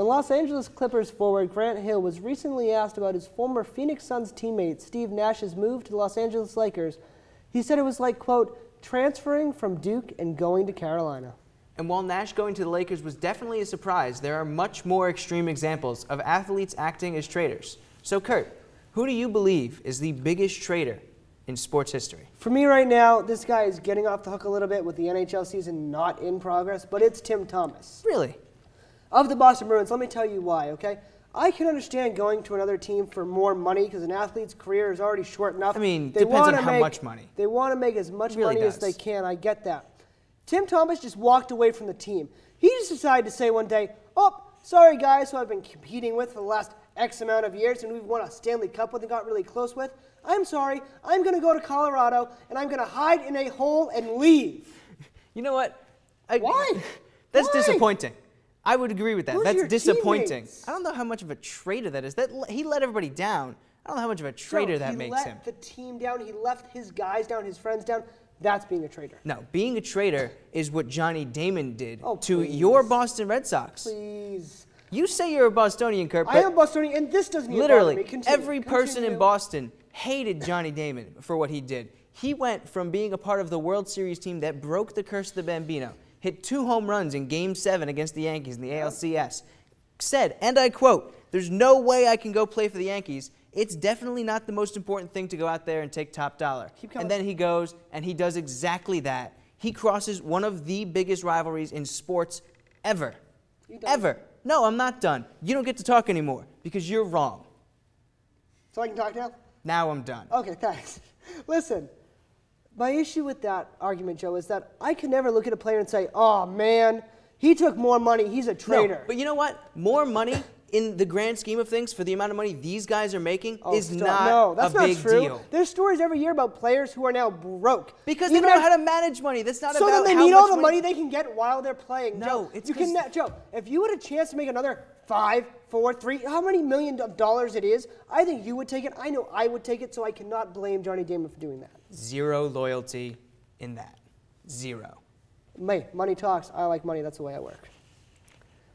When Los Angeles Clippers forward Grant Hill was recently asked about his former Phoenix Suns teammate Steve Nash's move to the Los Angeles Lakers, he said it was like, quote, transferring from Duke and going to Carolina. And while Nash going to the Lakers was definitely a surprise, there are much more extreme examples of athletes acting as traitors. So Curt, who do you believe is the biggest traitor in sports history? For me right now, this guy is getting off the hook a little bit with the NHL season not in progress, but it's Tim Thomas. Really? Of the Boston Bruins, let me tell you why, okay? I can understand going to another team for more money because an athlete's career is already short enough. I mean, depends on how much money. They want to make as much Really money as they can. I get that. Tim Thomas just walked away from the team. He just decided to say one day, oh, sorry guys who I've been competing with for the last X amount of years and we've won a Stanley Cup with and got really close with. I'm sorry. I'm going to go to Colorado and I'm going to hide in a hole and leave. You know what? Why? That's Why? Disappointing. I would agree with that. Those are That's your disappointing. teammates. I don't know how much of a traitor that is. He let everybody down. I don't know how much of a traitor that makes him. He let the team down. He left his guys down, his friends down. That's being a traitor. No, being a traitor is what Johnny Damon did to please. your Boston Red Sox. Please. You say you're a Bostonian, Curt, but I am Bostonian, and this doesn't even literally bother me. Continue. every person in Boston hated Johnny Damon for what he did. He went from being a part of the World Series team that broke the curse of the Bambino, hit 2 home runs in Game 7 against the Yankees in the ALCS, said, and I quote, "There's no way I can go play for the Yankees. It's definitely not the most important thing to go out there and take top dollar." And then he goes and he does exactly that. He crosses one of the biggest rivalries in sports ever. Ever. No, I'm not done. You don't get to talk anymore because you're wrong. So I can talk now? Now I'm done. Okay, thanks. Listen, my issue with that argument, Joe, is that I can never look at a player and say, oh, man, he took more money, he's a traitor. No, but you know what? More money in the grand scheme of things for the amount of money these guys are making is not a big deal. There's stories every year about players who are now broke. Because they don't know how to manage money. That's not about how much money. So then they need all the money they can get while they're playing. No, Joe, if you had a chance to make another 5, 4, 3, how many million dollars it is, I think you would take it. I know I would take it, so I cannot blame Johnny Damon for doing that. Zero loyalty in that. Zero. Money talks. I like money. That's the way I work.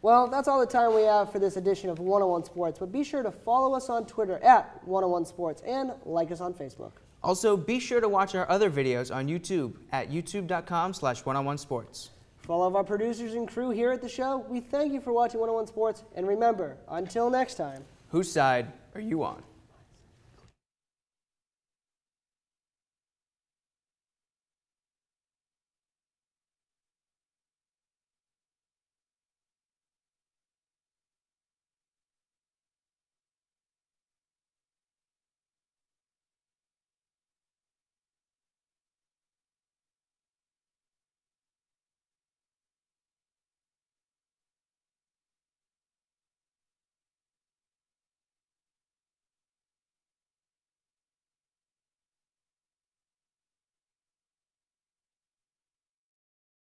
Well, that's all the time we have for this edition of 101 Sports, but be sure to follow us on Twitter at 101 Sports and like us on Facebook. Also, be sure to watch our other videos on YouTube at youtube.com/101sports. For all of our producers and crew here at the show, we thank you for watching 101 Sports, and remember, until next time, whose side are you on?